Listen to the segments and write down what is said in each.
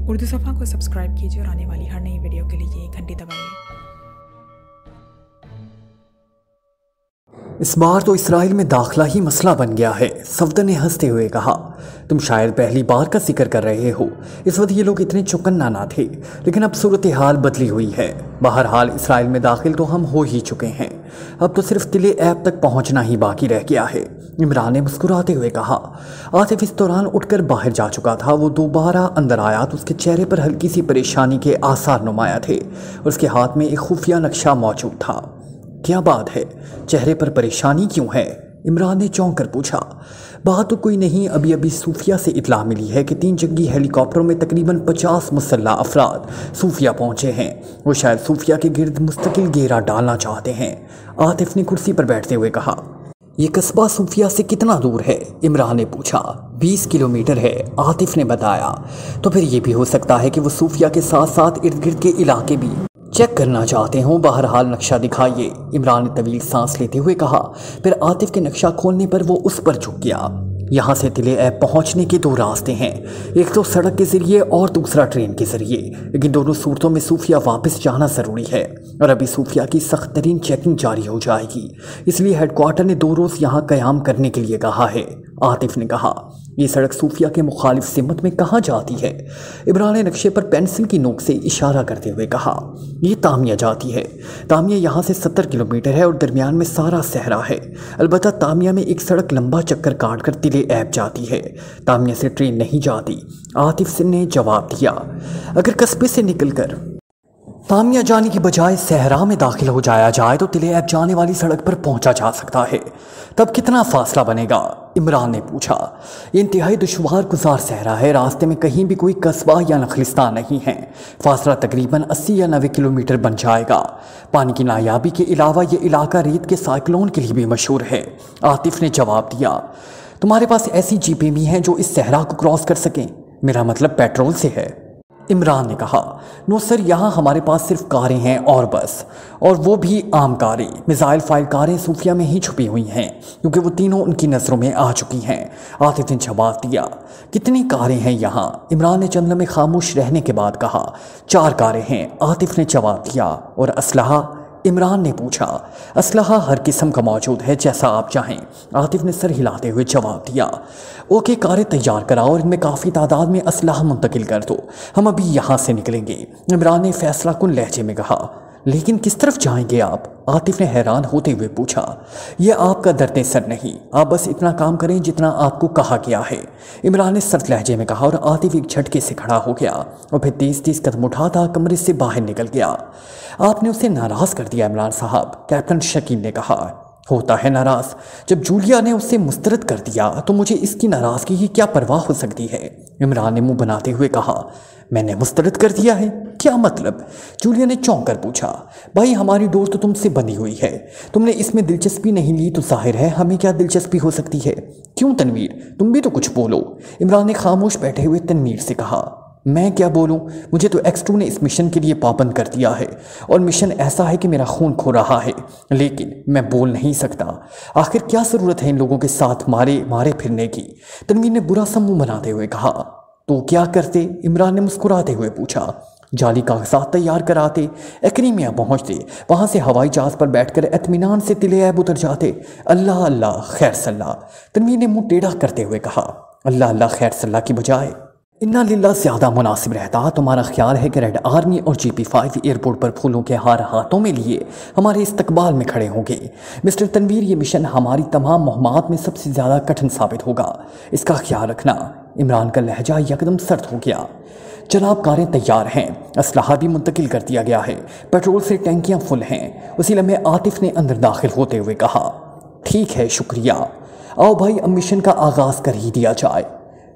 उर्दू सफ़ा को सब्सक्राइब कीजिए और आने वाली हर नई वीडियो के लिए घंटी दबाइए। इस बार तो इसराइल में दाखिला ही मसला बन गया है, सफदर ने हंसते हुए कहा। तुम शायद पहली बार का जिक्र कर रहे हो। इस वक्त ये लोग इतने चौकन्ना ना थे, लेकिन अब सूरत हाल बदली हुई है। बहरहाल इसराइल में दाखिल तो हम हो ही चुके हैं, अब तो सिर्फ तिले ऐब तक पहुंचना ही बाकी रह गया है। इमरान ने मुस्कुराते हुए कहा। आतिफ इस दौरान उठकर बाहर जा चुका था। वो दोबारा अंदर आया तो उसके चेहरे पर हल्की सी परेशानी के आसार नुमाया थे और उसके हाथ में एक खुफिया नक्शा मौजूद था। क्या बात है, चेहरे पर परेशानी क्यों है? इमरान ने चौंक कर पूछा। बात तो कोई नहीं, अभी सूफिया से इत्तला मिली है कि 3 जंगी हेलीकॉप्टरों में तकरीबन 50 मुसल्लह अफराद सूफिया पहुंचे हैं। वो शायद सूफिया के गिर्द मुस्तकिल घेरा डालना चाहते हैं। आतिफ ने कुर्सी पर बैठते हुए कहा। ये कस्बा सूफिया से कितना दूर है? इमरान ने पूछा। 20 किलोमीटर है, आतिफ ने बताया। तो फिर ये भी हो सकता है कि वो सूफिया के साथ साथ इर्द गिर्द के इलाके भी चेक करना चाहते हों। बहरहाल नक्शा दिखाइए, इमरान ने तवील सांस लेते हुए कहा। फिर आतिफ के नक्शा खोलने पर वो उस पर झुक गया। यहाँ से तिले ऐब पहुँचने के 2 रास्ते हैं, एक तो सड़क के ज़रिए और दूसरा ट्रेन के ज़रिए, लेकिन दोनों सूरतों में सूफिया वापस जाना ज़रूरी है और अभी सूफिया की सख्त तरीन चेकिंग जारी हो जाएगी। इसलिए हेडक्वार्टर ने 2 रोज़ यहाँ क़याम करने के लिए कहा है। आतिफ ने कहा। ये सड़क सूफिया के मुखालिफ सिमत में कहाँ जाती है? इमरान ने नक्शे पर पेंसिल की नोक से इशारा करते हुए कहा। ये तामिया जाती है। तामिया यहाँ से 70 किलोमीटर है और दरमियान में सारा सहरा है। अलबत्ता तामिया में एक सड़क लंबा चक्कर काट कर तिले ऐब जाती है। तामिया से ट्रेन नहीं जाती, आतिफ ने जवाब दिया। अगर कस्बे से निकलकर तामिया जाने की बजाय सहरा में दाखिल हो जाया जाए तो तिले ऐब जाने वाली सड़क पर पहुंचा जा सकता है। तब कितना फासला बनेगा? इमरान ने पूछा। ये इंतहाई दुश्वार गुजार सहरा है, रास्ते में कहीं भी कोई कस्बा या नखलिस्तान नहीं है। फासला तकरीबन 80 या 90 किलोमीटर बन जाएगा। पानी की नायाबी के अलावा ये इलाका रेत के साइक्लोन के लिए भी मशहूर है, आतिफ ने जवाब दिया। तुम्हारे पास ऐसी जीपें भी हैं जो इस सहरा को क्रॉस कर सकें? मेरा मतलब पेट्रोल से है, इमरान ने कहा। नो सर, यहाँ हमारे पास सिर्फ कारें हैं और बस, और वो भी आम कारें। मिसाइल फाइल कारें सूफिया में ही छुपी हुई हैं क्योंकि वो तीनों उनकी नज़रों में आ चुकी हैं, आतिफ ने जवाब दिया। कितनी कारें हैं यहाँ? इमरान ने चंद लम्हे खामोश रहने के बाद कहा। 4 कारें हैं, आतिफ ने जवाब दिया। और असलहा? इमरान ने पूछा। असलहा हर किस्म का मौजूद है, जैसा आप चाहें, आतिफ ने सर हिलाते हुए जवाब दिया। ओके, कारें तैयार कराओ और इनमें काफ़ी तादाद में असलहा मुंतकिल कर दो, हम अभी यहाँ से निकलेंगे, इमरान ने फैसला कुन लहजे में कहा। लेकिन किस तरफ जाएंगे आप? आतिफ ने हैरान होते हुए पूछा। यह आपका दर्द सर नहीं, आप बस इतना काम करें जितना आपको कहा गया है, इमरान ने सर्द लहजे में कहा। और आतिफ एक झटके से खड़ा हो गया और फिर तेज कदम उठाता कमरे से बाहर निकल गया। आपने उसे नाराज़ कर दिया इमरान साहब, कैप्टन शकील ने कहा। होता है नाराज़, जब जूलिया ने उसे मुस्तरद कर दिया तो मुझे इसकी नाराज़गी की क्या परवाह हो सकती है, इमरान ने मुंह बनाते हुए कहा। मैंने मुस्तरद कर दिया है? क्या मतलब? जूलिया ने चौंक कर पूछा। भाई, हमारी डोर तो तुमसे बंधी हुई है, तुमने इसमें दिलचस्पी नहीं ली तो जाहिर है हमें क्या दिलचस्पी हो सकती है। क्यों तनवीर, तुम भी तो कुछ बोलो, इमरान ने खामोश बैठे हुए तनवीर से कहा। मैं क्या बोलूं? मुझे तो X2 ने इस मिशन के लिए पाबंद कर दिया है और मिशन ऐसा है कि मेरा खून खो रहा है, लेकिन मैं बोल नहीं सकता। आखिर क्या ज़रूरत है इन लोगों के साथ मारे फिरने की, तनवीर ने बुरा सा मुंह बनाते हुए कहा। तो क्या करते? इमरान ने मुस्कुराते हुए पूछा। जाली कागजात तैयार कराते, एक्रीमिया पहुँचते, वहाँ से हवाई जहाज़ पर बैठकर इत्मीनान से तिले ऐब उतर जाते। अल्लाह अल्लाह खैर सल्ला, तनवीर ने मुँह टेढ़ा करते हुए कहा। अल्लाह अल्लाह खैर सल्ला की बजाय इन्ना लिल्ला ज़्यादा मुनासिब रहता। तुम्हारा ख्याल है कि रेड आर्मी और GP5 एयरपोर्ट पर फूलों के हार हाथों में लिए हमारे इस्तकबाल में खड़े होंगे? मिस्टर तनवीर, ये मिशन हमारी तमाम मुहिम्मात में सबसे ज़्यादा कठिन साबित होगा, इसका ख्याल रखना। इमरान का लहजा यकदम सर्द हो गया। जनाब, कारें तैयार हैं, असलहा भी मुंतकिल कर दिया गया है, पेट्रोल से टैंकियाँ फुल हैं, उसी लम्हे आतिफ ने अंदर दाखिल होते हुए कहा। ठीक है, शुक्रिया। आओ भाई, अब मिशन का आगाज़ कर ही दिया जाए,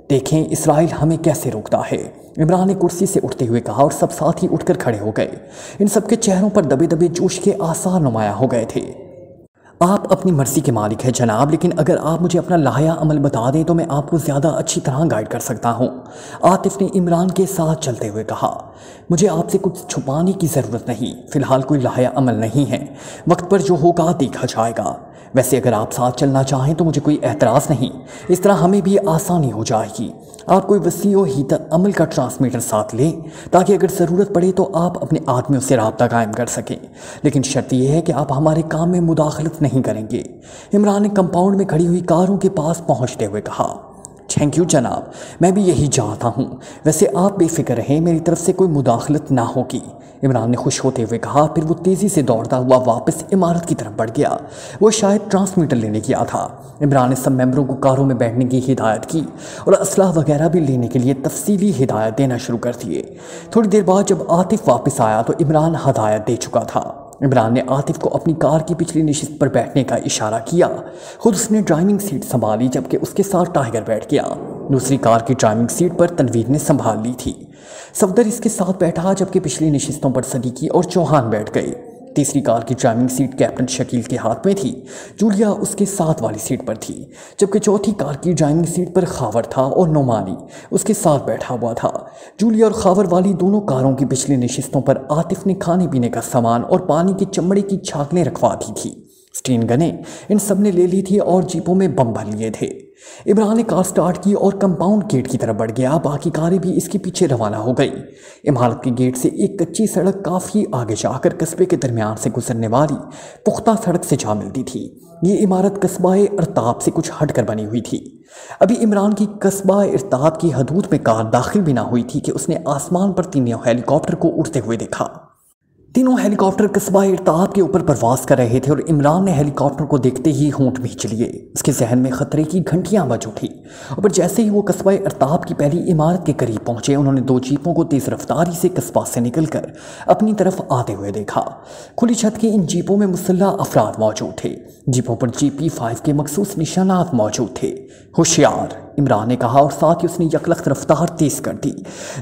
देखें इसराइल हमें कैसे रोकता है, इमरान ने कुर्सी से उठते हुए कहा। और सब साथी उठकर खड़े हो गए। इन सबके चेहरों पर दबे दबे जोश के आसार नुमाया हो गए थे। आप अपनी मर्जी के मालिक हैं जनाब, लेकिन अगर आप मुझे अपना लाया अमल बता दें तो मैं आपको ज़्यादा अच्छी तरह गाइड कर सकता हूँ, आतिफ ने इमरान के साथ चलते हुए कहा। मुझे आपसे कुछ छुपाने की ज़रूरत नहीं, फ़िलहाल कोई लाया अमल नहीं है, वक्त पर जो होगा देखा जाएगा। वैसे अगर आप साथ चलना चाहें तो मुझे कोई एतराज़ नहीं, इस तरह हमें भी आसानी हो जाएगी। आप कोई वसी और हीटर अमल का ट्रांसमीटर साथ लें ताकि अगर ज़रूरत पड़े तो आप अपने आदमियों से राब्ता कायम कर सकें, लेकिन शर्त यह है कि आप हमारे काम में मुदाखलत नहीं करेंगे। इमरान ने कंपाउंड में खड़ी हुई कारों के पास पहुंचते हुए कहा, थैंक यू जनाब, मैं भी यही चाहता हूँ। वैसे आप बेफिक्र रहें, मेरी तरफ से कोई मुदाखलत ना होगी। इमरान ने खुश होते हुए कहा। फिर वो तेज़ी से दौड़ता हुआ वापस इमारत की तरफ बढ़ गया। वो शायद ट्रांसमीटर लेने गया था। इमरान ने सब मेंबरों को कारों में बैठने की हिदायत की और असलाह वगैरह भी लेने के लिए तफसीली हिदायत देना शुरू कर दिए। थोड़ी देर बाद जब आतिफ वापस आया तो इमरान हदायत दे चुका था। इमरान ने आतिफ को अपनी कार की पिछली नशिस्त पर बैठने का इशारा किया। खुद उसने ड्राइविंग सीट संभाली जबकि उसके साथ टाइगर बैठ गया। दूसरी कार की ड्राइविंग सीट पर तनवीर ने संभाल ली थी। सफदर इसके साथ बैठा जबकि पिछली नशिस्तों पर सदीकी और चौहान बैठ गए। तीसरी कार की ड्राइविंग सीट कैप्टन शकील के हाथ में थी। जूलिया उसके साथ वाली सीट पर थी, जबकि चौथी कार की ड्राइविंग सीट पर खावर था और नोमानी उसके साथ बैठा हुआ था। जूलिया और खावर वाली दोनों कारों की पिछली नशिस्तों पर आतिफ ने खाने पीने का सामान और पानी की चमड़े की छाकलें रखवा दी थी। स्टीन गनें इन सब ने ले ली थी और जीपों में बम भर लिए थे। इमरान ने कार स्टार्ट की और कंपाउंड गेट की तरफ बढ़ गया। बाकी कारें भी इसके पीछे रवाना हो गई। इमारत के गेट से एक कच्ची सड़क काफ़ी आगे जाकर कस्बे के दरमियान से गुजरने वाली पुख्ता सड़क से जा मिलती थी। ये इमारत कस्बा इरताब से कुछ हटकर बनी हुई थी। अभी इमरान की कस्बा इरताब की हदूद में कार दाखिल भी ना हुई थी कि उसने आसमान पर तीनों हेलीकॉप्टर को उड़ते हुए देखा। तीनों हेलीकॉप्टर कस्बा इरताब के ऊपर परवास कर रहे थे और इमरान ने हेलीकॉप्टर को देखते ही होंठ भींच लिए। उसके जहन में खतरे की घंटियां बज उठी और जैसे ही वो कस्बा इरताब की पहली इमारत के करीब पहुंचे, उन्होंने दो जीपों को तेज रफ्तारी से कस्बा से निकलकर अपनी तरफ आते हुए देखा। खुली छत के इन जीपों में मुसल्लह अफराद मौजूद थे। जीपों पर GP5 के मखसूस निशानात मौजूद थे। होशियार, इमरान ने कहा और साथ ही उसने यकलख्त रफ्तार तेज कर दी।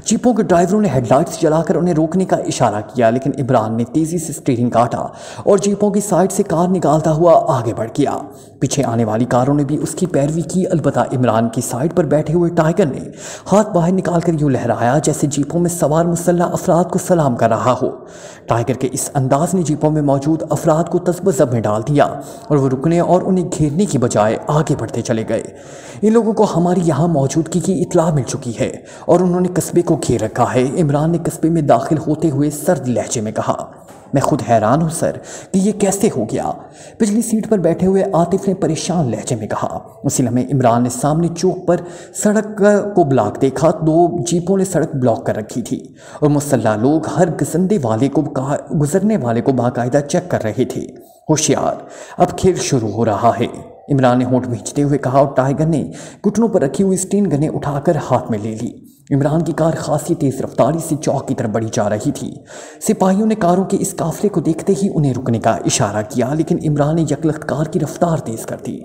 जीपों के ड्राइवरों ने हेडलाइट्स जलाकर उन्हें रोकने का इशारा किया, लेकिन इमरान ने तेजी से स्टीयरिंग काटा और जीपों की साइड से कार निकालता हुआ आगे बढ़ गया। पीछे आने वाली कारों ने भी उसकी पैरवी की। अलबत्ता इमरान की साइड पर बैठे हुए टाइगर ने हाथ बाहर निकालकर यूं लहराया जैसे जीपों में सवार मुसल्लह अफराद को सलाम कर रहा हो। टाइगर के इस अंदाज ने जीपों में मौजूद अफराद को तज़ब्ज़ब में डाल दिया और वो रुकने और उन्हें घेरने की बजाय आगे बढ़ते चले गए। इन लोगों को हमारी यहाँ मौजूदगी की इत्तला मिल चुकी है और उन्होंने कस्बे को घेर रखा है। इमरान ने कस्बे में दाखिल होते हुए सर्द लहजे में कहा। मैं खुद हैरान हूँ सर कि ये कैसे हो गया। पिछली सीट पर बैठे हुए आतिफ ने परेशान लहजे में कहा। उसी लम्हे इमरान ने सामने चौक पर सड़क को ब्लॉक देखा। दो जीपों ने सड़क ब्लॉक कर रखी थी और मुसल्लह लोग हर गुजरने वाले को बाकायदा चेक कर रहे थे। होशियार, अब खेल शुरू हो रहा है, इमरान ने होंठ भींचते हुए कहा और टाइगर ने घुटनों पर रखी हुई स्टीन गनें उठाकर हाथ में ले ली। इमरान की कार खासी तेज रफ्तारी से चौक की तरफ बढ़ी जा रही थी। सिपाहियों ने कारों के इस काफिले को देखते ही उन्हें रुकने का इशारा किया, लेकिन इमरान ने यकलख्त कार की रफ्तार तेज कर दी।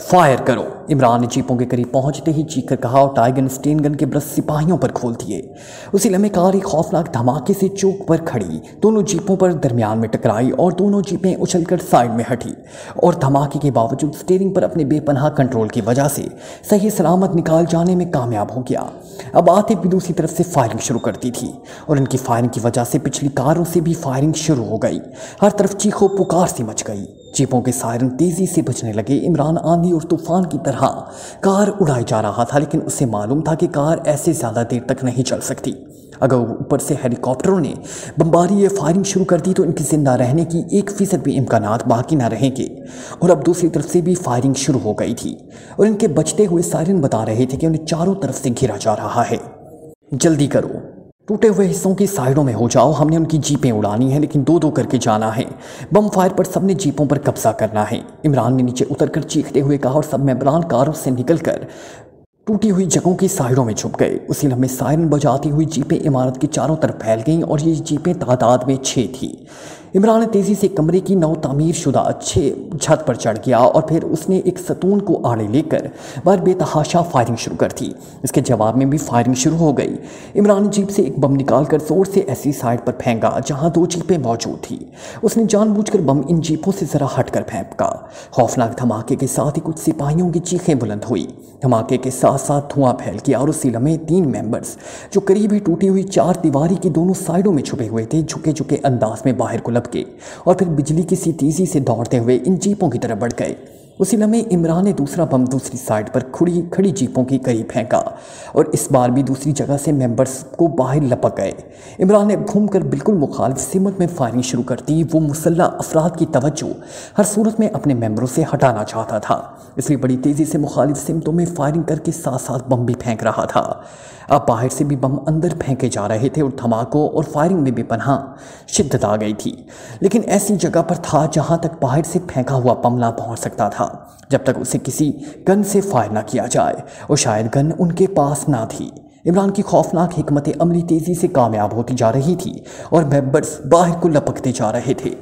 फायर करो, इमरान ने जीपों के करीब पहुंचते ही चीख कर कहा और टाइगर ने स्टीन गन के ब्रश सिपाहियों पर खोल दिए। उसी लम्हे कार एक खौफनाक धमाके से चौक पर खड़ी दोनों जीपों पर दरमियान में टकराई और दोनों जीपें उछलकर साइड में हटी और धमाके के बावजूद स्टीयरिंग पर अपने बेपनाह कंट्रोल की वजह से सही सलामत निकाल जाने में कामयाब हो गया। अब आतिफ भी दूसरी तरफ से फायरिंग शुरू कर दी थी और इनकी फायरिंग की वजह से पिछली कारों से भी फायरिंग शुरू हो गई। हर तरफ चीखों पुकार सी मच गई। जीपों के सायरन तेजी से बजने लगे। इमरान आंधी और तूफान की तरह कार उड़ाई जा रहा था, लेकिन उसे मालूम था कि कार ऐसे ज़्यादा देर तक नहीं चल सकती। अगर ऊपर से हेलीकॉप्टरों ने बमबारी फायरिंग शुरू कर दी तो इनकी जिंदा रहने की 1% भी इम्कानात बाकी ना रहेंगे। और अब दूसरी तरफ से भी फायरिंग शुरू हो गई थी और इनके बचते हुए सायरन बता रहे थे कि उन्हें चारों तरफ से घिरा जा रहा है। जल्दी करो, टूटे हुए हिस्सों की साइडों में हो जाओ। हमने उनकी जीपें उड़ानी है, लेकिन दो दो करके जाना है। बम फायर पर सबने जीपों पर कब्जा करना है। इमरान ने नीचे उतरकर चीखते हुए कहा और सब मेंबरान कारों से निकलकर टूटी हुई जगहों की साइडों में छुप गए। उसी लम्हे सायरन बजाती हुई जीपें इमारत की चारों तरफ फैल गईं और ये जीपें तादाद में 6 थी। इमरान ने तेज़ी से कमरे की नौ तामीर शुदा अच्छे छत पर चढ़ गया और फिर उसने एक सतून को आड़े लेकर बार बेतहाशा फायरिंग शुरू कर दी। इसके जवाब में भी फायरिंग शुरू हो गई। इमरान ने जीप से एक बम निकालकर जोर से ऐसी साइड पर फेंका जहां 2 जीपें मौजूद थी। उसने जानबूझकर बम इन जीपों से ज़रा हटकर फेंका। खौफनाक धमाके के साथ ही कुछ सिपाहियों की चीखें बुलंद हुई। धमाके के साथ साथ धुआं फैल गया और उसी लम्हे 3 मेंबर्स जो करीब ही टूटी हुई 4 दीवारी की दोनों साइडों में छुपे हुए थे झुके झुके अंदाज में बाहर को लपके और फिर बिजली की सी तेज़ी से दौड़ते हुए इन जीपों की तरफ बढ़ गए। उसी लम्हे इमरान ने दूसरा बम दूसरी साइड पर खड़ी जीपों के करीब फेंका और इस बार भी दूसरी जगह से मेंबर्स को बाहर लपक गए। इमरान ने घूमकर बिल्कुल मुखालिफ सिमत में फायरिंग शुरू कर दी। वो मुसल्ला अफराद की तवज्जो हर सूरत में अपने मेंबरों से हटाना चाहता था, इसलिए बड़ी तेज़ी से मुखालिफ सिमतों में फायरिंग करके साथ साथ बम भी फेंक रहा था। अब बाहर से भी बम अंदर फेंके जा रहे थे और धमाकों और फायरिंग में बेपनाह शिद्दत आ गई थी। लेकिन ऐसी जगह पर था जहां तक बाहर से फेंका हुआ बम ना पहुंच सकता था जब तक उसे किसी गन से फायर ना किया जाए, और शायद गन उनके पास ना थी। इमरान की खौफनाक हिकमत अमली तेज़ी से कामयाब होती जा रही थी और मेंबर्स बाहर को लपकते जा रहे थे।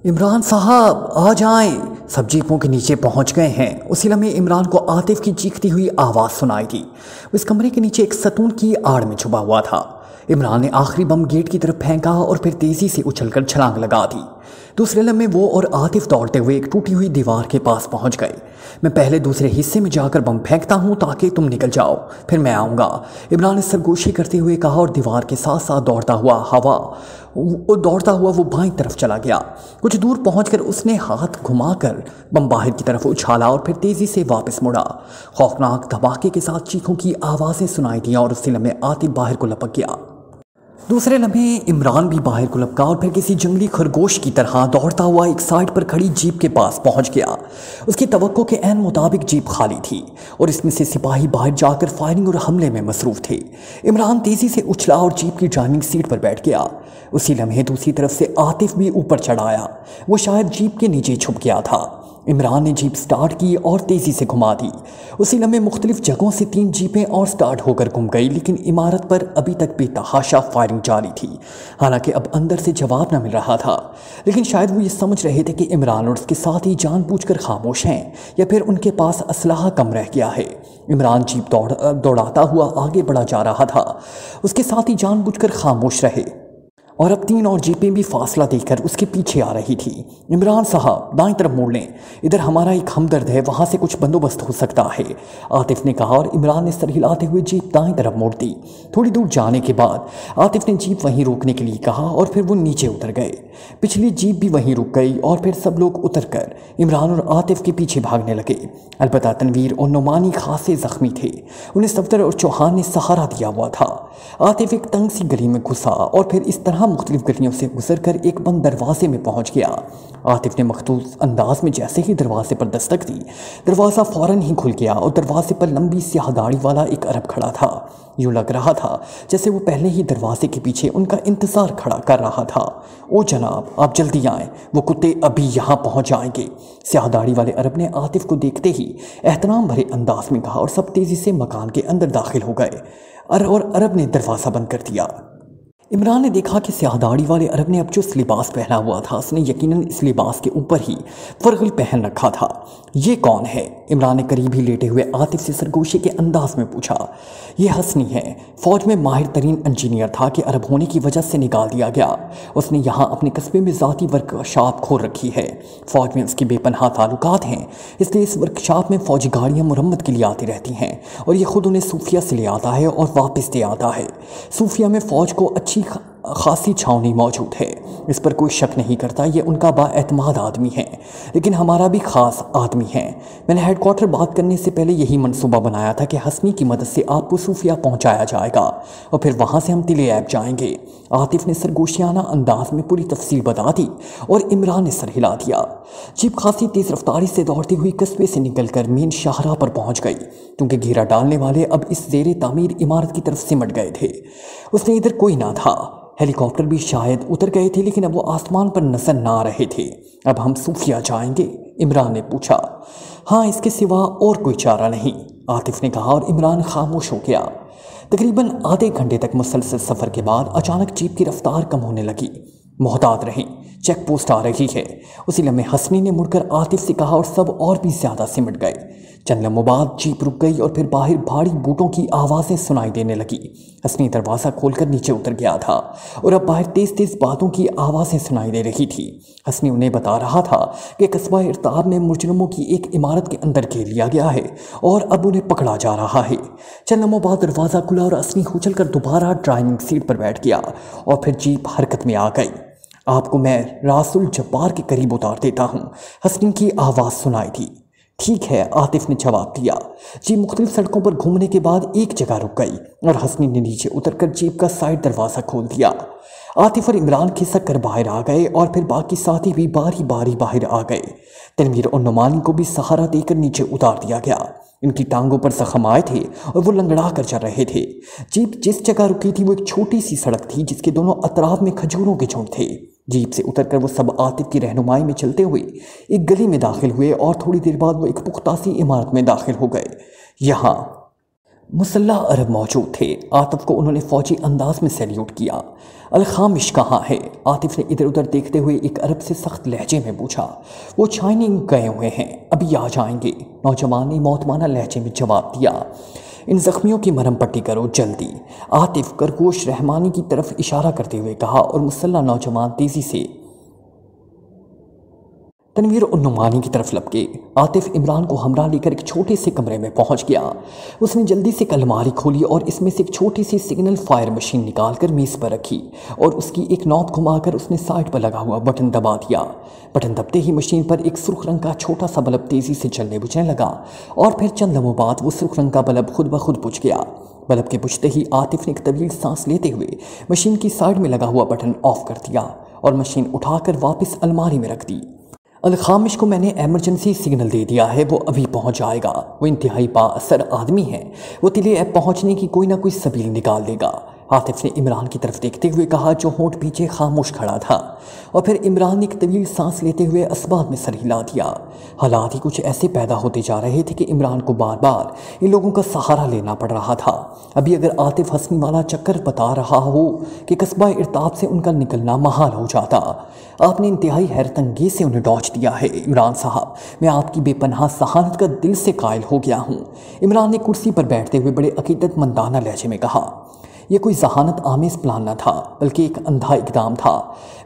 इमरान साहब आ जाएं, सब जीपों के नीचे पहुंच गए हैं। उसी लम्हे इमरान को आतिफ की चीखती हुई आवाज़ सुनाई दी। इस कमरे के नीचे एक सतून की आड़ में छुपा हुआ था। इमरान ने आखिरी बम गेट की तरफ फेंका और फिर तेज़ी से उछलकर छलांग लगा दी। दूसरे लम्हे वो और आतिफ दौड़ते हुए एक टूटी हुई दीवार के पास पहुंच गए। मैं पहले दूसरे हिस्से में जाकर बम फेंकता हूं ताकि तुम निकल जाओ, फिर मैं आऊँगा, इमरान ने सरगोशी करते हुए कहा और दीवार के साथ साथ दौड़ता हुआ वो बाईं तरफ चला गया। कुछ दूर पहुंचकर उसने हाथ घुमाकर बम बाहर की तरफ उछाला और फिर तेज़ी से वापस मुड़ा। खौफनाक धमाके के साथ चीखों की आवाज़ें सुनाई दी और उसी लम्हे आतिफ बाहर को लपक गया। दूसरे लम्हे इमरान भी बाहर को लपका और फिर किसी जंगली खरगोश की तरह दौड़ता हुआ एक साइड पर खड़ी जीप के पास पहुंच गया। उसकी तवक्को के ऐन मुताबिक जीप खाली थी और इसमें से सिपाही बाहर जाकर फायरिंग और हमले में मसरूफ़ थे। इमरान तेज़ी से उछला और जीप की ड्राइविंग सीट पर बैठ गया। उसी लम्हे दूसरी तरफ से आतिफ भी ऊपर चढ़ आया। वो शायद जीप के नीचे छुप गया था। इमरान ने जीप स्टार्ट की और तेज़ी से घुमा दी। उसी लम्हे मुख्तलिफ जगहों से 3 जीपें और स्टार्ट होकर घूम गई, लेकिन इमारत पर अभी तक बेतहाशा फायरिंग जारी थी। हालांकि अब अंदर से जवाब न मिल रहा था, लेकिन शायद वो ये समझ रहे थे कि इमरान और उसके साथ ही जानबूझकर खामोश हैं या फिर उनके पास असलाहा कम रह गया है। इमरान जीप दौड़ाता हुआ आगे बढ़ा जा रहा था, उसके साथ ही जानबूझकर खामोश रहे और अब 3 और जीपें भी फासला देकर उसके पीछे आ रही थी। इमरान साहब दाईं तरफ मोड़ लें, इधर हमारा एक हमदर्द है, वहाँ से कुछ बंदोबस्त हो सकता है, आतिफ ने कहा और इमरान ने सर हिलाते हुए जीप दाईं तरफ मोड़ दी। थोड़ी दूर जाने के बाद आतिफ ने जीप वहीं रोकने के लिए कहा और फिर वो नीचे उतर गए। पिछली जीप भी वहीं रुक गई और फिर सब लोग उतरकर इमरान और आतिफ के पीछे भागने लगे। अलबत्ता तनवीर और नुमानी खासे जख्मी थे, उन्हें सफदर और चौहान ने सहारा दिया हुआ था। आतिफ एक तंग सी गली में घुसा और फिर इस तरह मुख्तलिफ गलियों से गुजरकर एक बंद दरवाजे में पहुंच गया। आतिफ ने मखसूस अंदाज में जैसे ही दरवाजे पर दस्तक दी, दरवाज़ा फ़ौरन ही खुल गया और दरवाजे पर लंबी स्याह दाढ़ी वाला एक अरब खड़ा था। यूँ लग रहा था जैसे वो पहले ही दरवाजे के पीछे उनका इंतज़ार खड़ा कर रहा था। ओ जनाब, आप जल्दी आएँ, वो कुत्ते अभी यहाँ पहुँच जाएंगे, स्याह दाढ़ी वाले अरब ने आतिफ को देखते ही एहतराम भरे अंदाज में कहा और सब तेज़ी से मकान के अंदर दाखिल हो गए और अरब ने दरवाज़ा बंद कर दिया। इमरान ने देखा कि स्याह दाढ़ी वाले अरब ने अब जो लिबास पहना हुआ था उसने यकीनन इस लिबास के ऊपर ही फर्गल पहन रखा था। ये कौन है? इमरान ने करीब ही लेटे हुए आतिफ से सरगोशी के अंदाज में पूछा। ये हसनी है, फ़ौज में माहिर तरीन इंजीनियर था कि अरब होने की वजह से निकाल दिया गया। उसने यहाँ अपने कस्बे में ज़ाती वर्कशॉप खोल रखी है। फ़ौज में उसकी बेपनाह ताल्लुकात हैं, इसलिए इस वर्कशॉप में फ़ौजी गाड़ियाँ मुरम्मत के लिए आती रहती हैं और ये ख़ुद उन्हें सूफिया से ले आता है और वापस दे आता है। सूफिया में फ़ौज को अच्छी खासी छावनी मौजूद है, इस पर कोई शक नहीं करता। ये उनका बाएतमाद आदमी है, लेकिन हमारा भी ख़ास आदमी है। मैंने हेडक्वार्टर बात करने से पहले यही मंसूबा बनाया था कि हसनी की मदद से आपको सूफिया पहुंचाया जाएगा और फिर वहां से हम तिले ऐब जाएंगे। आतिफ ने सरगोशियाना अंदाज में पूरी तफसील बता दी और इमरान ने सर हिला दिया। जीप खासी तेज़ रफ्तारी से दौड़ती हुई कस्बे से निकलकर मेन शाहराह पर पहुँच गई, क्योंकि घेरा डालने वाले अब इस ज़ेरे तामीर इमारत की तरफ सिमट गए थे। उसने इधर कोई ना था, हेलीकॉप्टर भी शायद उतर गए थे, लेकिन अब वो आसमान पर नजर ना आ रहे थे। अब हम सूफिया जाएंगे? इमरान ने पूछा। हाँ, इसके सिवा और कोई चारा नहीं, आतिफ ने कहा और इमरान खामोश हो गया। तकरीबन आधे घंटे तक मुसलसल सफ़र के बाद अचानक जीप की रफ्तार कम होने लगी। मोहतात रहें, चेक पोस्ट आ रही है। उसी लम्हे हसनी ने मुड़कर आतिफ से कहा और सब और भी ज़्यादा सिमट गए। चंद लम्हों बाद जीप रुक गई और फिर बाहर भारी बूटों की आवाज़ें सुनाई देने लगी। हसनी दरवाज़ा खोलकर नीचे उतर गया था और अब बाहर तेज़ तेज़ बातों की आवाज़ें सुनाई दे रही थी। हसनी उन्हें बता रहा था कि कस्बा इरताब में मुजरिमों की एक इमारत के अंदर घेर लिया गया है और अब उन्हें पकड़ा जा रहा है। चंद लम्हों बाद दरवाज़ा खुला और हसनी उछलकर दोबारा ड्राइविंग सीट पर बैठ गया और फिर जीप हरकत में आ गई। आपको मैं रासुल जब्बार के करीब उतार देता हूँ, हसनी की आवाज़ सुनाई थी। ठीक है, आतिफ ने जवाब दिया। जीप मुख्तलिफ सड़कों पर घूमने के बाद एक जगह रुक गई और हसनी ने नीचे उतरकर जीप का साइड दरवाज़ा खोल दिया। आतिफ और इमरान खिसक कर बाहर आ गए और फिर बाकी साथी भी बारी बारी बाहर आ गए। तनवीर और नुमानी को भी सहारा देकर नीचे उतार दिया गया। इनकी टांगों पर जख्म आए थे और वो लंगड़ा कर चल रहे थे। जीप जिस जगह रुकी थी वो एक छोटी सी सड़क थी जिसके दोनों अतराफ में खजूरों के झुंड थे। जीप से उतरकर वो सब आतिफ की रहनुमाई में चलते हुए एक गली में दाखिल हुए और थोड़ी देर बाद वो एक पुख्ता सी इमारत में दाखिल हो गए। यहाँ मुसल्लह अरब मौजूद थे। आतिफ को उन्होंने फौजी अंदाज में सैल्यूट किया। अलखामिश कहाँ है? आतिफ ने इधर उधर देखते हुए एक अरब से सख्त लहजे में पूछा। वो चाइनिंग गए हुए हैं, अभी आ जाएंगे, नौजवान ने मौतमाना लहजे में जवाब दिया। इन जख्मियों की मरहम पट्टी करो जल्दी, आतिफ खरगोश रहमानी की तरफ इशारा करते हुए कहा और मुसल्लह नौजवान तेजी से तनवीर और नुमानी की तरफ लपके। आतिफ इमरान को हमरा लेकर एक छोटे से कमरे में पहुंच गया। उसने जल्दी से एक अलमारी खोली और इसमें से एक छोटी सी सिग्नल फायर मशीन निकालकर मेज़ पर रखी और उसकी एक नॉब घुमाकर उसने साइड पर लगा हुआ बटन दबा दिया। बटन दबते ही मशीन पर एक सुर्ख रंग का छोटा सा बल्ब तेज़ी से जलने बुझने लगा और फिर चंद लम्हों बाद वो सुर्ख रंग का बल्ब खुद ब खुद बुझ गया। बल्ब के बुझते ही आतिफ ने एक तवील सांस लेते हुए मशीन की साइड में लगा हुआ बटन ऑफ कर दिया और मशीन उठाकर वापस अलमारी में रख दी। अलखामिश को मैंने एमरजेंसी सिग्नल दे दिया है, वो अभी पहुंच जाएगा। वो इंतहाई बाअसर आदमी है, वो तिले ऐप पहुंचने की कोई ना कोई सबील निकाल देगा। आतिफ ने इमरान की तरफ देखते हुए कहा जो होंठ पीछे खामोश खड़ा था और फिर इमरान ने एक तवील सांस लेते हुए असबाब में सर हिला दिया। हालात ही कुछ ऐसे पैदा होते जा रहे थे कि इमरान को बार बार इन लोगों का सहारा लेना पड़ रहा था। अभी अगर आतिफ हंसने वाला चक्कर बता रहा हो कि कस्बा इरताब से उनका निकलना महाल हो जाता। आपने इंतहाई हैरत अंगेज से उन्हें डॉच दिया है इमरान साहब, मैं आपकी बेपनाह सहानत का दिल से कायल हो गया हूँ। इमरान ने कुर्सी पर बैठते हुए बड़े अकीदतमंदाना लहजे में कहा। यह कोई जहानत आमेज प्लान न था बल्कि एक अंधा इकदाम था।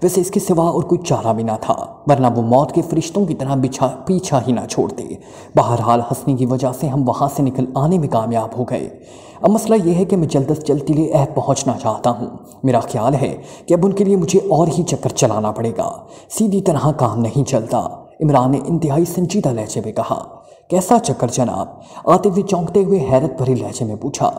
वैसे इसके सिवा और कोई चारा भी ना था, वरना वो मौत के फरिश्तों की तरह पीछा ही ना छोड़ते। बहरहाल हंसने की वजह से हम वहाँ से निकल आने में कामयाब हो गए। अब मसला यह है कि मैं जल्द से जल्द तिले ऐप पहुँचना चाहता हूँ। मेरा ख्याल है कि अब उनके लिए मुझे और ही चक्कर चलाना पड़ेगा, सीधी तरह काम नहीं चलता। इमरान ने इंतहाई संजीदा लहजे में कहा। कैसा चक्कर जनाब? आतिफ ने चौंकते हुए हैरत भरे लहजे में पूछा।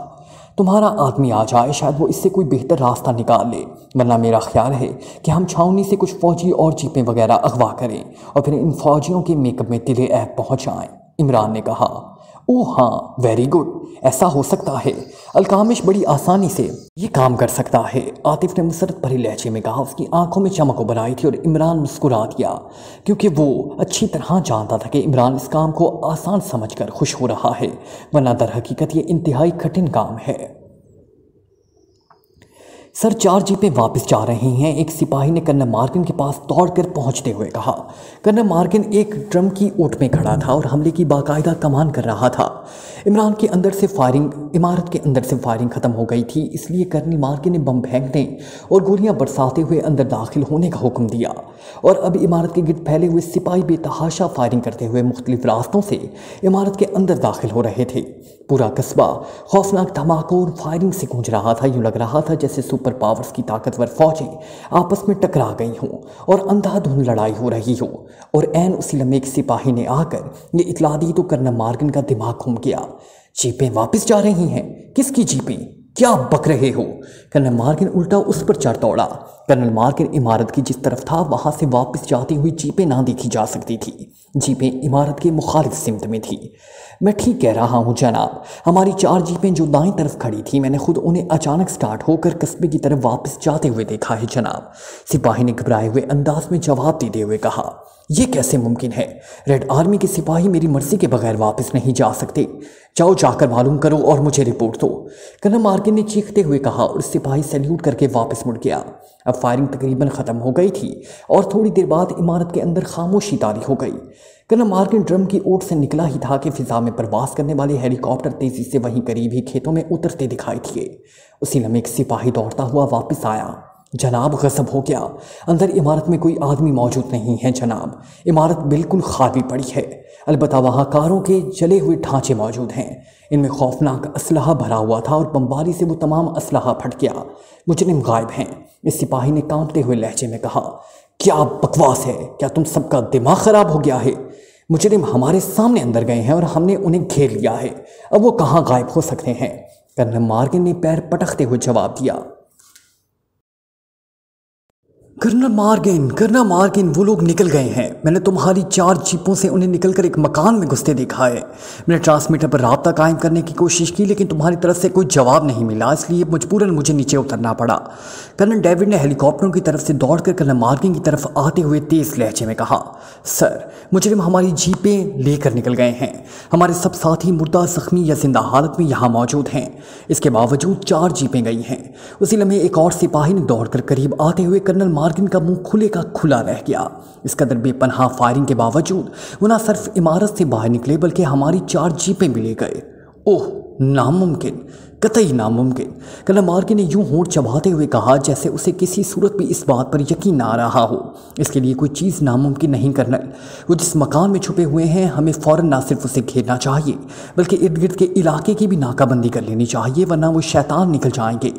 तुम्हारा आदमी आ जाए, शायद वो इससे कोई बेहतर रास्ता निकाल ले, वरना मेरा ख्याल है कि हम छावनी से कुछ फौजी और जीपें वगैरह अगवा करें और फिर इन फौजियों के मेकअप में तिले ऐप पहुँच आएँ। इमरान ने कहा। ओह हाँ, वेरी गुड, ऐसा हो सकता है। अलकामिश बड़ी आसानी से ये काम कर सकता है, आतिफ ने मुसरत भरे लहजे में कहा। उसकी आंखों में चमक उभर आई थी और इमरान मुस्कुरा दिया क्योंकि वो अच्छी तरह जानता था कि इमरान इस काम को आसान समझकर खुश हो रहा है, वरना दर हकीकत ये इंतहाई कठिन काम है। सर, 4 जीपें वापस जा रही हैं, एक सिपाही ने कर्नल मार्किन के पास दौड़कर पहुंचते हुए कहा। कर्नल मार्किन एक ड्रम की ओट में खड़ा था और हमले की बाकायदा कमान कर रहा था। इमरान के अंदर से इमारत के अंदर से फायरिंग ख़त्म हो गई थी, इसलिए कर्नल मार्किन ने बम फेंकने और गोलियां बरसाते हुए अंदर दाखिल होने का हुक्म दिया और अब इमारत के गिर्द फैले हुए सिपाही बेतहाशा फायरिंग करते हुए मुख्तलिफ रास्तों से इमारत के अंदर दाखिल हो रहे थे। पूरा कस्बा खौफनाक धमाकों और फायरिंग से गूंज रहा था। यूँ लग रहा था जैसे सुपर पावर्स की ताकतवर फौजें आपस में टकरा गई हों और अंधाधुंध लड़ाई हो रही हो। और ऐन उसी लम्हे एक सिपाही ने आकर ये इतला दी तो कर्नल मार्किन का दिमाग घूम गया। जीपें वापस जा रही हैं? किसकी जीपें? क्या बक रहे हो? कर्नल मार्किन उल्टा उस पर चढ़ दौड़ा। कर्नल मार्किन इमारत की जिस तरफ था वहां से वापस जाती हुई जीपें ना देखी जा सकती थी। जीपें इमारत के मुखालिफ सिमत में थी। मैं ठीक कह रहा हूँ जनाब, हमारी 4 जीपें जो दाईं तरफ खड़ी थी, मैंने खुद उन्हें अचानक स्टार्ट होकर कस्बे की तरफ वापस जाते हुए देखा है जनाब, सिपाही ने घबराए हुए अंदाज में जवाब देते हुए कहा। यह कैसे मुमकिन है? रेड आर्मी के सिपाही मेरी मर्जी के बगैर वापस नहीं जा सकते। जाओ, जाकर मालूम करो और मुझे रिपोर्ट दो, कर्नल मार्किन ने चीखते हुए कहा और सिपाही सैल्यूट करके वापस मुड़ गया। अब फायरिंग तकरीबन ख़त्म हो गई थी और थोड़ी देर बाद इमारत के अंदर खामोशी तारी हो गई। कर्नल मार्गिन ड्रम की ओट से निकला ही था कि फिजा में प्रवास करने वाले हेली कॉप्टर तेजी से वहीं करीब ही खेतों में उतरते दिखाई दिए। उसी लम्हे एक सिपाही दौड़ता हुआ वापस आया। जनाब, गज़ब हो गया, अंदर इमारत में कोई आदमी मौजूद नहीं है जनाब। इमारत बिल्कुल खाली पड़ी है, अलबत्ता वहाँ कारों के जले हुए ढांचे मौजूद हैं। इनमें खौफनाक असलहा भरा हुआ था और बमबारी से वो तमाम असलहा फट गया। मुजरिम गायब हैं। इस सिपाही ने कांपते हुए लहजे में कहा। क्या बकवास है, क्या तुम सबका दिमाग खराब हो गया है? मुजरिम हमारे सामने अंदर गए हैं और हमने उन्हें घेर लिया है। अब वो कहाँ गायब हो सकते हैं? कर्नल मार्गिन ने पैर पटकते हुए जवाब दिया। कर्नल मार्गिन, वो लोग निकल गए हैं। मैंने तुम्हारी 4 जीपों से उन्हें निकलकर एक मकान में घुसते देखा है। मैंने ट्रांसमीटर पर राब्ता कायम करने की कोशिश की, लेकिन तुम्हारी तरफ से कोई जवाब नहीं मिला, इसलिए मजबूरन मुझे नीचे उतरना पड़ा। कर्नल डेविड ने हेलीकॉप्टरों की तरफ से दौड़कर कर्नल मार्गिन की तरफ आते हुए तेज लहजे में कहा, सर, मुजरिम हमारी जीपें लेकर निकल गए हैं। हमारे सब साथी मुर्दा, जख्मी या जिंदा हालत में यहाँ मौजूद हैं। इसके बावजूद 4 जीपें गई हैं। उसी लम्हे एक और सिपाही ने दौड़कर करीब आते हुए कर्नल मार्गिन का मुंह खुले का खुला रह गया। इस कदर बेपनाह फायरिंग के बावजूद वो न सिर्फ इमारत से बाहर निकले बल्कि हमारी 4 जीपें भी ले गए। ओह, नामुमकिन, कतई नामुमकिन। कर्नल मार्गिन ने यूं होंठ चबाते हुए कहा जैसे उसे किसी सूरत में इस बात पर यकीन ना आ रहा हो। इसके लिए कोई चीज़ नामुमकिन नहीं कर्नल। वो जिस मकान में छुपे हुए हैं, हमें फ़ौरन ना सिर्फ उसे घेरना चाहिए बल्कि इर्द गिर्द के इलाके की भी नाकाबंदी कर लेनी चाहिए, वरना वो शैतान निकल जाएंगे।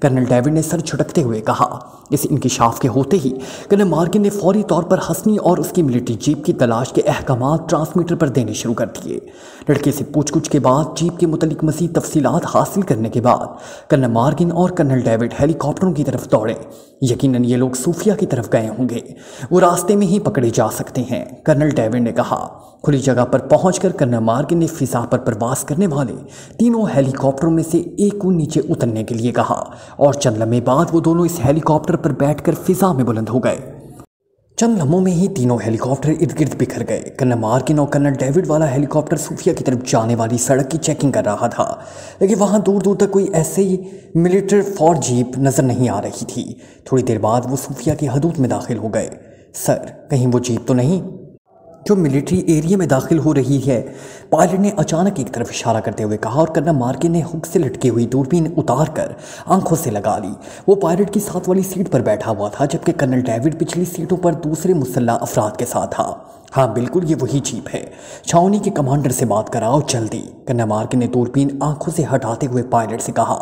कर्नल डेविड ने सर झुटकते हुए कहा। इस इंकिशाफ के होते ही कर्नल मार्गिन ने फौरी तौर पर हसनी और उसकी मिलिट्री जीप की तलाश के अहकामात ट्रांसमीटर पर देने शुरू कर दिए। लड़के से पूछ-कुछ के बाद जीप के मुतल्लिक मज़ीद तफसीलात हासिल करने के बाद कर्नल मार्गिन और कर्नल डेविड हेलीकॉप्टरों की तरफ दौड़े। यकीनन ये लोग सूफिया की तरफ गए होंगे, वो रास्ते में ही पकड़े जा सकते हैं, कर्नल डेविड ने कहा। खुली जगह पर पहुंचकर कर्नल मार्गिन ने फिजा पर प्रवास करने वाले तीनों हेलीकॉप्टरों में से एक को नीचे उतरने के लिए कहा और चंद लम्हे बाद वो दोनों इस हेलीकॉप्टर पर बैठकर फिजा में बुलंद हो गए। चंद लम्हों में ही तीनों हेलीकॉप्टर इर्द गिर्द बिखर गए। कर्नल मार्गिन और कर्नल डेविड वाला हेलीकॉप्टर सूफिया की तरफ जाने वाली सड़क की चेकिंग कर रहा था, लेकिन वहाँ दूर दूर तक कोई ऐसे ही मिलिट्री फॉर जीप नज़र नहीं आ रही थी। थोड़ी देर बाद वो सूफिया की हदूद में दाखिल हो गए। सर, कहीं वो जीप तो नहीं जो मिलिट्री एरिया में दाखिल हो रही है? पायलट ने अचानक एक तरफ इशारा करते हुए कहा और कर्नल मार्गिन ने हुक से लटकी हुई दूरबीन उतार कर आंखों से लगा ली। वो पायलट की साथ वाली सीट पर बैठा हुआ था, जबकि कर्नल डेविड पिछली सीटों पर दूसरे मुसल्ला अफराद के साथ था। हाँ बिल्कुल, ये वही जीप है। छावनी के कमांडर से बात कराओ जल्दी। कर्नल मार्गिन ने दूरबीन आंखों से हटाते हुए पायलट से कहा।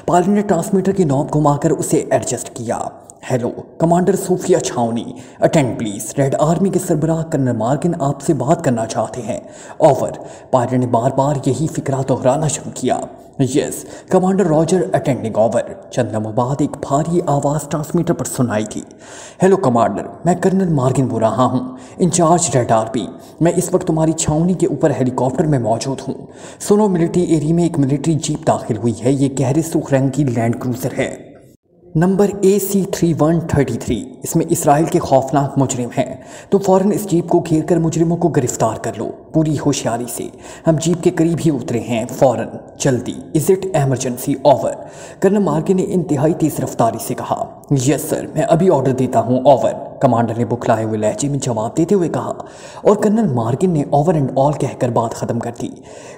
पायलट ने ट्रांसमीटर की नॉब घुमाकर उसे एडजस्ट किया। हेलो कमांडर सूफिया छावनी, अटेंड प्लीज। रेड आर्मी के सरबराह कर्नल मार्गिन आपसे बात करना चाहते हैं। ओवर। पायलट ने बार बार यही फिक्रा दोहराना शुरू किया। Yes commander roger, attending over. चंद लम्हों बाद एक भारी आवाज़ ट्रांसमीटर पर सुनाई थी। हेलो कमांडर, मैं कर्नल मार्गिन बोल रहा हूँ, इंचार्ज रेड आर्मी। मैं इस वक्त तुम्हारी छावनी के ऊपर हेलीकॉप्टर में मौजूद हूँ। सुनो, मिलिट्री एरिया में एक मिलिट्री जीप दाखिल हुई है। ये गहरे सुर्ख रंग की लैंड क्रूजर है, नंबर AC3133। इसमें इसराइल के खौफनाक मुजरिम हैं। तो फ़ौरन इस जीप को घेर कर मुजरिमों को गिरफ्तार कर लो, पूरी होशियारी से। हम जीप के करीब ही उतरे हैं, फ़ौरन, जल्दी। Is it emergency? Over. Colonel मार्गिन ने इंतहाई तेज़ रफ्तारी से कहा। यस सर, मैं अभी ऑर्डर देता हूँ, ओवर। कमांडर ने बुखलाए हुए लहजे में जवाब देते हुए कहा और कर्नल मार्गिन ने ओवर एंड ऑल कहकर बात ख़त्म कर दी।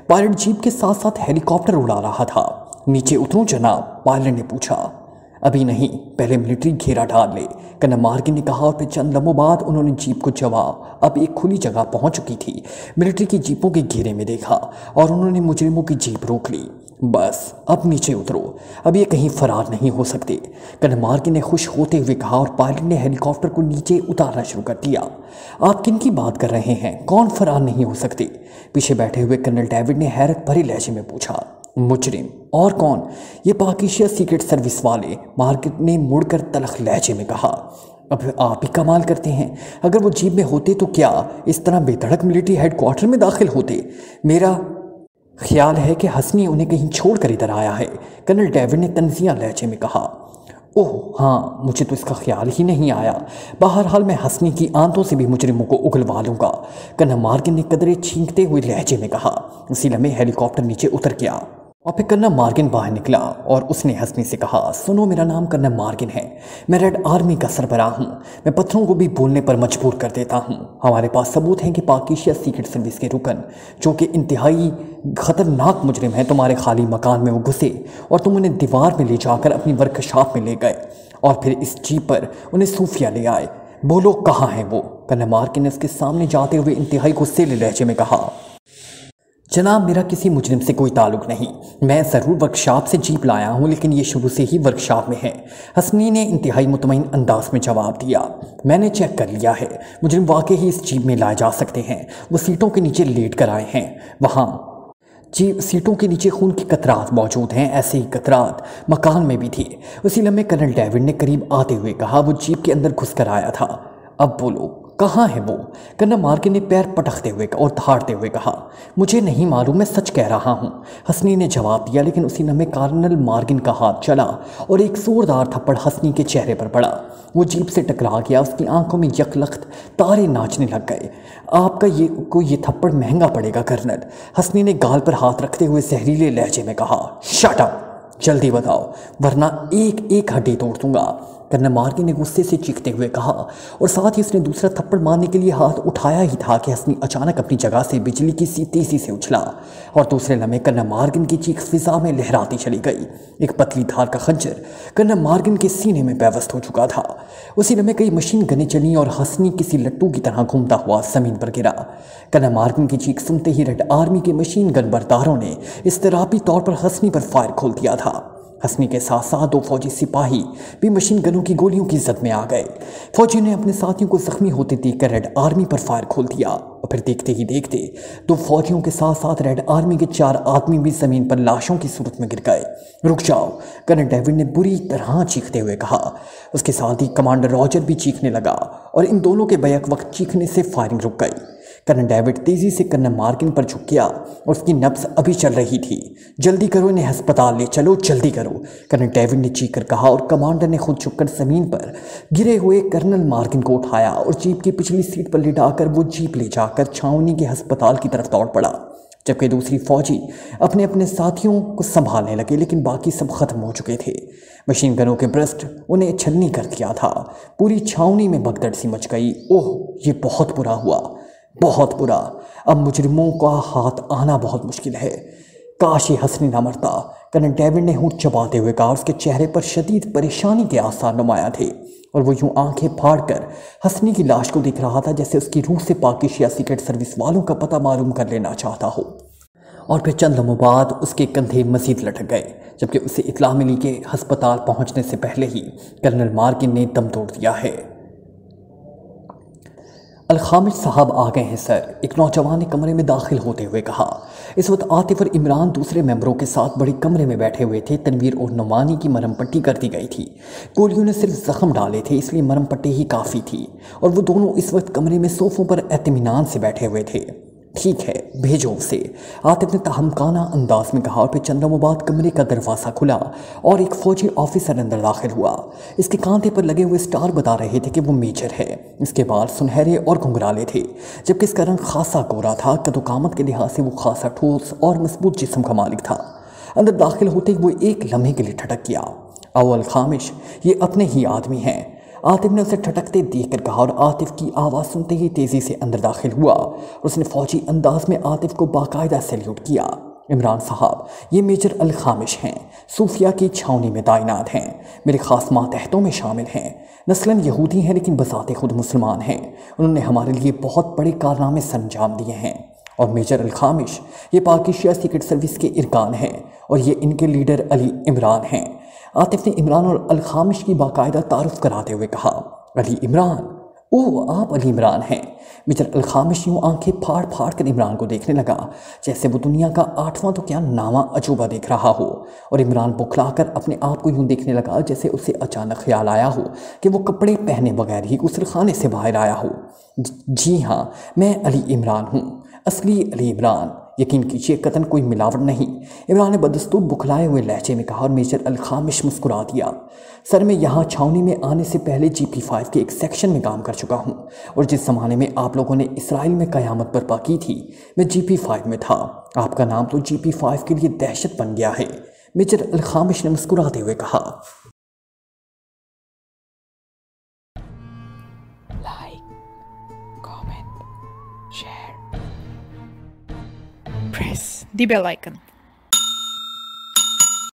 पायलट जीप के साथ साथ हेलीकॉप्टर उड़ा रहा था। नीचे उतरूँ जनाब? पायलट ने पूछा। अभी नहीं, पहले मिलिट्री घेरा डाल ले, कर्नल मार्गिन ने कहा और फिर चंद लम्हों बाद उन्होंने जीप को जवाब अब एक खुली जगह पहुंच चुकी थी मिलिट्री की जीपों के घेरे में देखा और उन्होंने मुजरिमों की जीप रोक ली। बस अब नीचे उतरो, अब ये कहीं फरार नहीं हो सकते, कर्नल मार्गिन ने खुश होते हुए कहा और पायलट ने हेलीकॉप्टर को नीचे उतारना शुरू कर दिया। आप किन की बात कर रहे हैं? कौन फरार नहीं हो सकते? पीछे बैठे हुए कर्नल डेविड ने हैरत भरे लहजे में पूछा। मुजरिम और कौन? ये पाकिस्तान सीक्रेट सर्विस वाले, मार्गिन ने मुड़कर तलख लहजे में कहा। अब आप ही कमाल करते हैं, अगर वो जीप में होते तो क्या इस तरह बेधड़क मिलिट्री हेडक्वार्टर में दाखिल होते? मेरा ख्याल है कि हसनी उन्हें कहीं छोड़ कर इधर आया है, कर्नल डेविड ने तंजिया लहजे में कहा। ओह हाँ, मुझे तो इसका ख्याल ही नहीं आया। बहरहाल मैं हसनी की आंतों से भी मुजरिमों को उगलवा लूँगा, कर्नल मार्गिन ने कदरे छींकते हुए लहजे में कहा। उसी लम्हे हेलीकॉप्टर नीचे उतर गया। اور پھر کرنل مارگن باہر نکلا اور اس نے حسنی سے کہا، سنو، میرا نام کرنل مارگن ہے، میں ریڈ آرمی کا سربراہ ہوں، میں پتھروں کو بھی بولنے پر مجبور کر دیتا ہوں۔ ہمارے پاس ثبوت ہیں کہ پاک ایشیا سیکرٹ سروس کے رکن، جو کہ انتہائی خطرناک مجرم ہیں، تمہارے خالی مکان میں وہ گھسے اور تم انہیں دیوار میں لے جا کر اپنی ورکشاپ میں لے گئے اور پھر اس جیپ پر انہیں صوفیہ لے آئے۔ بولو کہاں ہیں وہ؟ کرنل مارگن نے اس کے سامنے جاتے ہوئے انتہائی غصیلے لہجے میں کہا، جناب، میرا کسی مجرم سے کوئی تعلق نہیں، میں ضرور ورکشاپ سے جیپ لایا ہوں لیکن یہ شروع سے ہی ورکشاپ میں ہے۔ حسنی نے انتہائی مطمئن انداز میں جواب دیا، میں نے چیک کر لیا ہے، مجرم واقعی اس جیپ میں لائے جا سکتے ہیں، وہ سیٹوں کے نیچے لیٹ کر آئے ہیں، وہاں سیٹوں کے نیچے خون کی قطرات موجود ہیں، ایسے ہی قطرات مکان میں بھی تھی۔ اسی لمحے کرنل ڈیوڈ نے قریب آتے ہوئے کہا، وہ جیپ کے اندر گھس کر آیا تھا۔ اب بولو کہاں ہے وہ؟ کرنل مارگن نے پیر پٹکتے ہوئے اور دھاڑتے ہوئے کہا، مجھے نہیں معلوم، میں سچ کہہ رہا ہوں، حسنی نے جواب دیا۔ لیکن اسی لمحے کرنل مارگن کا ہاتھ چلا اور ایک زوردار تھپڑ حسنی کے چہرے پر پڑا۔ وہ جیپ سے ٹکرا گیا، اس کی آنکھوں میں یکلخت تارے ناچنے لگ گئے۔ آپ کا یہ تھپڑ مہنگا پڑے گا کرنل، حسنی نے گال پر ہاتھ رکھتے ہوئے زہریلے لہجے میں کہا۔ شٹ اپ، جلدی بتاؤ ورنہ ایک ایک ہڈی توڑ دوں گا، کرنل مارگن نے غصے سے چیختے ہوئے کہا، اور ساتھ ہی اس نے دوسرا تھپڑ مارنے کے لیے ہاتھ اٹھایا ہی تھا کہ حسنی اچانک اپنی جگہ سے بجلی کی سی تیزی سے اچھلا اور دوسرے لمحے کرنل مارگن کی چیخ فضا میں لہراتی چلی گئی۔ ایک پتلی دھار کا خنجر کرنل مارگن کے سینے میں پیوست ہو چکا تھا۔ اسی لمحے کئی مشین گنیں چلیں اور حسنی کسی لٹو کی طرح گھومتا ہوا زمین پر گرا۔ کرنل مارگن کی چیخ سنتے ہی ریڈ آرمی کے مشین گن برداروں نے اضطرابی طور پر حسنی پر فائر کھول دیا تھا۔ حسنی کے ساتھ ساتھ دو فوجی سپاہی بھی مشین گنوں کی گولیوں کی زد میں آ گئے۔ فوجیوں نے اپنے ساتھیوں کو زخمی ہوتے دیکھ کر ریڈ آرمی پر فائر کھول دیا اور پھر دیکھتے ہی دیکھتے دو فوجیوں کے ساتھ ساتھ ریڈ آرمی کے 4 آدمی بھی زمین پر لاشوں کی صورت میں گر گئے۔ رک جاؤ، کرنل ڈیوڈ نے بری طرح چیختے ہوئے کہا۔ اس کے ساتھ ہی کمانڈر راجر بھی چیخنے لگا اور ان دونوں کے بیک وقت چیخنے سے فائرنگ رک گئی۔ کرنل ڈیوڈ تیزی سے کرنل مارگن پر جھک گیا اور اس کی نبض ابھی چل رہی تھی۔ جلدی کرو، انہیں ہسپتال لے چلو، جلدی کرو، کرنل ڈیوڈ نے چیخ کر کہا اور کمانڈر نے خود جھک کر زمین پر گرے ہوئے کرنل مارگن کو اٹھایا اور جیپ کی پچھلی سیٹ پر لٹا کر وہ جیپ لے جا کر چھاؤنی کے ہسپتال کی طرف دوڑ پڑا، جبکہ دوسری فوجی اپنے ساتھیوں کو سنبھالنے لگے، لیکن باقی سب ختم ہو چکے تھے۔ مشین گنوں کے برسٹ انہیں چھلنی کر دیا تھا۔ پوری چھاؤنی میں بھگدڑ سی مچ گئی۔ اوہ، یہ بہت برا ہوا، بہت برا، اب مجرموں کا ہاتھ آنا بہت مشکل ہے، کاش یہ حسنی نہ مرتا، کرنل ڈیوڈ نے ہونٹ چباتے ہوئے کہا۔ اس کے چہرے پر شدید پریشانی کے آثار نمایاں تھے اور وہ یوں آنکھیں پھاڑ کر حسنی کی لاش کو دیکھ رہا تھا جیسے اس کی روح سے پاک ایشیا سیکرٹ سروس والوں کا پتہ معلوم کر لینا چاہتا ہو۔ اور پھر چند لمحوں بعد اس کے کندھے مزید لٹک گئے، جبکہ اسے اطلاع ملی کہ ہسپتال پہنچنے سے پہلے ہی کرنل مارگن نے دم توڑ دیا ہے۔ الخامس صاحب آ گئے ہیں سر، ایک نوجوان نے کمرے میں داخل ہوتے ہوئے کہا۔ اس وقت عاطف اور عمران دوسرے ممبروں کے ساتھ بڑے کمرے میں بیٹھے ہوئے تھے۔ تنویر اور نعمانی کی مرہم پٹی کر دی گئی تھی، گولیوں نے صرف زخم ڈالے تھے، اس لیے مرہم پٹی ہی کافی تھی، اور وہ دونوں اس وقت کمرے میں صوفوں پر اطمینان سے بیٹھے ہوئے تھے۔ ٹھیک ہے، بھیجو اسے، عاطف نے تہمکانہ انداز میں کہا، اور پھر چند لمحوں بعد کمرے کا دروازہ کھلا اور ایک فوجی آفیسر اندر داخل ہوا۔ اس کے کاندھے پر لگے ہوئے سٹار بتا رہے تھے کہ وہ میجر ہے۔ اس کے بال سنہرے اور گھنگرالے تھے، جبکہ اس کا رنگ خاصا گورا تھا۔ قد و قامت کے لحاظ سے وہ خاصا ٹھوس اور مضبوط جسم کا مالک تھا۔ اندر داخل ہوتے ہی وہ ایک لمحے کے لیے ٹھٹک گیا۔ اول خامش، یہ اپنے ہی آدمی ہیں، عاطف نے اسے ٹھٹکتے دیکھ کر کہا، اور عاطف کی آواز سنتے ہی تیزی سے اندر داخل ہوا اور اس نے فوجی انداز میں عاطف کو باقاعدہ سیلیوٹ کیا۔ عمران صاحب، یہ میجر الخامش ہیں، صوفیہ کی چھاؤنی میں تعینات ہیں، میرے خاص ماتحتوں میں شامل ہیں، نسلاً یہودی ہیں لیکن بذات خود مسلمان ہیں، انہوں نے ہمارے لیے بہت بڑے کارنامے سر انجام دیے ہیں۔ اور میجر الخامش، یہ پاک ایشیا سیکرٹ سروس کے ارکان ہیں اور یہ ان کے لیڈر علی عمران ہیں۔ عاطف نے عمران اور الخامش کی باقاعدہ تعارف کراتے ہوئے کہا، علی عمران، اوہ آپ علی عمران ہیں۔ میجر الخامش یوں آنکھیں پھاڑ پھاڑ کر عمران کو دیکھنے لگا جیسے وہ دنیا کا 8واں تو کیا 9واں عجوبہ دیکھ رہا ہو، اور عمران بکھلا کر اپنے آپ کو یوں دیکھنے لگا جیسے اسے اچانک خیال آیا ہو کہ وہ کپڑے پہنے بغیر ہی غسل خانے سے باہر آیا ہو۔ جی ہاں، میں علی عمران ہوں، اصلی علی عمران، यकीन कीजिए कतन कोई मिलावट नहीं, इमरान ने बदस्तूर बुखलाए हुए लहजे में कहा और मेजर अलखामिश मुस्कुरा दिया। सर मैं यहाँ छावनी में आने से पहले GP5 के एक सेक्शन में काम कर चुका हूँ और जिस ज़माने में आप लोगों ने इसराइल में क़यामत बर्पा की थी मैं GP5 में था। आपका नाम तो GP5 के लिए दहशत बन गया है, मेजर अलखामिश ने मुस्कुराते हुए कहा। Like, comment, share, press the bell icon